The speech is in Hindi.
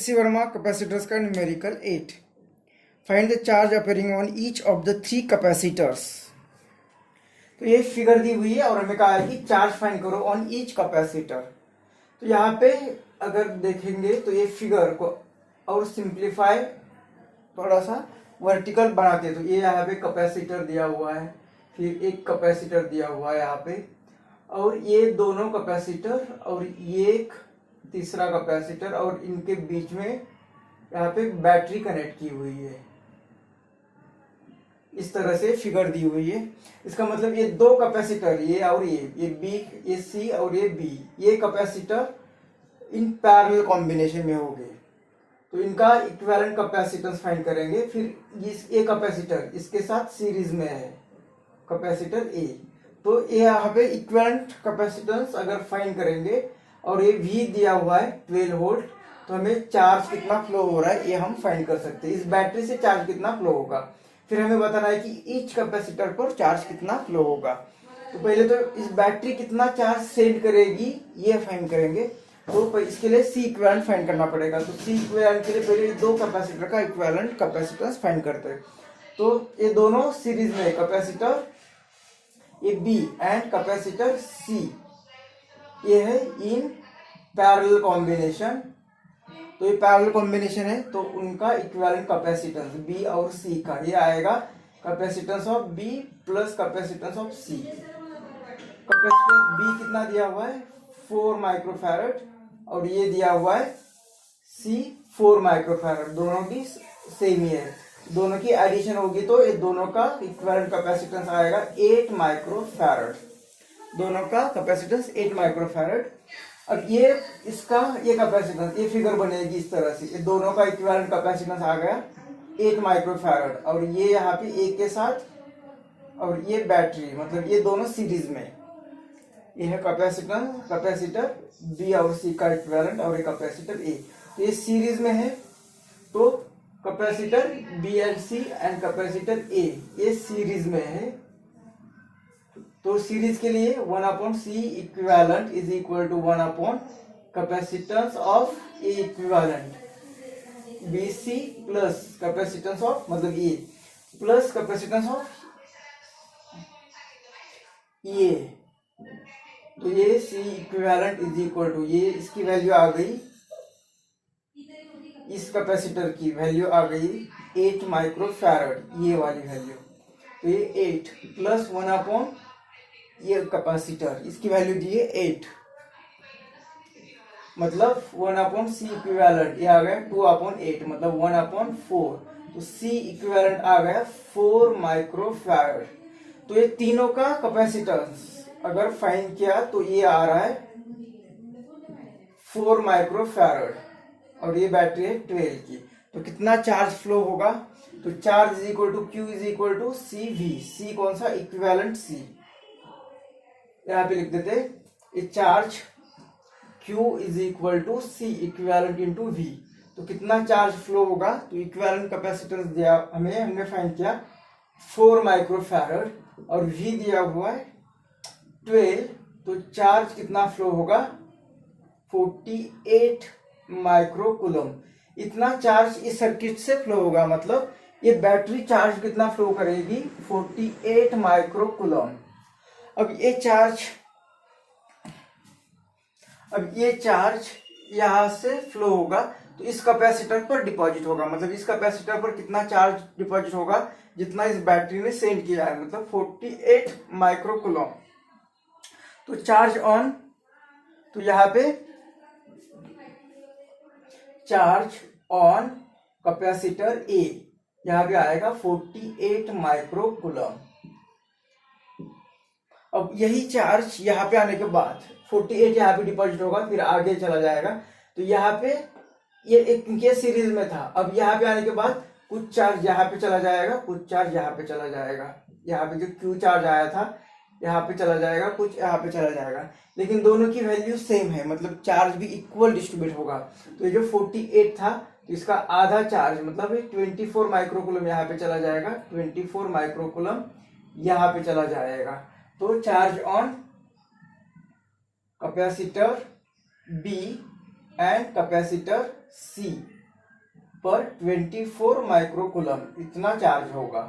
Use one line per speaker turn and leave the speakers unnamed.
SC वर्मा कैपेसिटर्स का numerical 8. Find the charge appearing on each of the 3 capacitors. तो ये फिगर दी हुई है और हमें कहा है कि चार्ज फाइंड करो ऑन ईच कैपेसिटर. तो यहाँ पे अगर देखेंगे तो ये फिगर को और सिंप्लीफाई थोड़ा सा वर्टिकल बनाते तो ये यहाँ पे कैपेसिटर दिया हुआ है, फिर एक कैपेसिटर दिया हुआ है यहाँ पे, और ये दोनों कैपेसिटर और ये एक तीसरा कैपेसिटर, और इनके बीच में यहाँ पे बैटरी कनेक्ट की हुई है. इस तरह से फिगर दी हुई है. इसका मतलब ये दो कैपेसिटर, ये और ये बी, ये सी और ये बी, ये कैपेसिटर इन पैरेलल कॉम्बिनेशन में होंगे. तो इनका इक्विवेलेंट कैपेसिटेंस फाइंड करेंगे. फिर इस ए कैपेसिटर इसके साथ सीरीज में है कैपेसिटर ए, तो ये यहाँ पे इक्विवेलेंट कैपेसिटेंस अगर फाइंड करेंगे और ये V दिया हुआ है 12 वोल्ट, तो हमें चार्ज कितना फ्लो हो रहा है ये हम फाइंड कर सकते हैं. इस बैटरी से चार्ज कितना फ्लो होगा, फिर हमें बताना है कि ईच कैपेसिटर पर चार्ज कितना फ्लो होगा. तो पहले तो इस बैटरी कितना चार्ज सेंड करेगी ये फाइंड करेंगे. तो इसके लिए C इक्विवेलेंट फाइंड करना पड़ेगा. तो C इक्विवेलेंट के लिए पहले दो कैपेसिटर का इक्विवेलेंट कैपेसिटेंस फाइंड करते हैं. तो ये दोनों सीरीज में कैपेसिटर ये B एंड कैपेसिटर C, ये है इन पैरेलल कॉम्बिनेशन. तो ये पैरेलल कॉम्बिनेशन है तो उनका इक्विवेलेंट कैपेसिटेंस B और C का ये आएगा capacitance of B plus capacitance of C. Capacitance B कितना दिया हुआ है 4 माइक्रोफैरड और ये दिया हुआ है C 4 माइक्रोफैरड. दोनों भी सेम ही है, दोनों की एडिशन होगी तो ये दोनों का इक्विवेलेंट कैपेसिटेंस आएगा 8 माइक्रोफैरड. दोनों का कैपेसिटेंस 8 माइक्रोफैरड. अब ये इसका ये कैपेसिटेंस ये फिगर बनेगी इस तरह से. ये दोनों का इक्विवेलेंट कैपेसिटेंस आ गया 8 माइक्रोफैरड, और ये यहाँ पे एक के साथ और ये बैटरी, मतलब ये दोनों सीरीज में. ये है कैपेसिटर B और C का इक्विवेलेंट और ये कैपेसिटर A. तो ये सीरीज में है तो capacitor B and C and capacitor A ये सीरीज में है. तो सीरीज के लिए 1/C equivalent is equal to 1/ capacitance of A equivalent BC plus capacitance of मतलब A plus capacitance of A. तो ये C equivalent is equal to ये इसकी वैल्यू आ गई, इस कैपेसिटर की वैल्यू आ गई 8 माइक्रोफैरड, ये वाली वैल्यू. तो ये 8 प्लस 1/ ये कैपेसिटर इसकी वैल्यू दी है 8, मतलब 1/C इक्विवेलेंट ये आ गया 2/8 मतलब 1/4. तो C इक्विवेलेंट आ गया 4 माइक्रोफैरड. तो ये तीनों का कैपेसिटेंस अगर फाइंड किया तो ये आ रहा है 4 माइक्रोफैरड और ये बैटरी है 12 की. तो कितना चार्ज फ्लो होगा, तो charge is equal to Q is equal to CV. C कौन सा इक्विवेलेंट C, यहाँ पे लिख देते ये charge Q is equal to C equivalent into V. तो कितना चार्ज फ्लो होगा, तो इक्विवेलेंट कैपेसिटेंस दिया हमने फाइंड किया 4 माइक्रोफैरड और V दिया हुआ है 12. तो चार्ज कितना फ्लो होगा 48 माइक्रोकूलम. इतना चार्ज इस सर्किट से फ्लो होगा, मतलब ये बैटरी चार्ज कितना फ्लो करेगी 48 माइक्रोकूलम. अब ये चार्ज यहां से फ्लो होगा तो इस कैपेसिटर पर डिपॉजिट होगा, मतलब इस कैपेसिटर पर कितना चार्ज डिपॉजिट होगा जितना इस बैटरी ने सेंड किया है, मतलब 48 माइक्रोकूलम. तो चार्ज ऑन, तो यहाँ पे चार्ज ऑन कैपेसिटर A यहाँ पे आएगा 48 माइक्रोकूलम. अब यही चार्ज यहाँ पे आने के बाद 48 यहाँ पे डिपॉजिट होगा, फिर आगे चला जाएगा. तो यहाँ पे ये एक सीरीज में था, अब यहाँ पे आने के बाद कुछ चार्ज यहाँ पे चला जाएगा, कुछ चार्ज यहाँ पे चला जाएगा. यहाँ पे जो Q चार्ज आया था यहाँ पे चला जाएगा, कुछ यहाँ पे चला जाएगा, लेकिन दोनों की वैल्यू सेम है, मतलब चार्ज भी इक्वल डिस्ट्रीब्यूट होगा. तो ये जो 48 था तो इसका आधा चार्ज मतलब 24 माइक्रोकूलम यहाँ पे चला जाएगा, 24 माइक्रोकूलम यहाँ पे चला जाएगा. तो charge on capacitor B and capacitor C पर 24 माइक्रोकूलम इतना चार्ज होगा।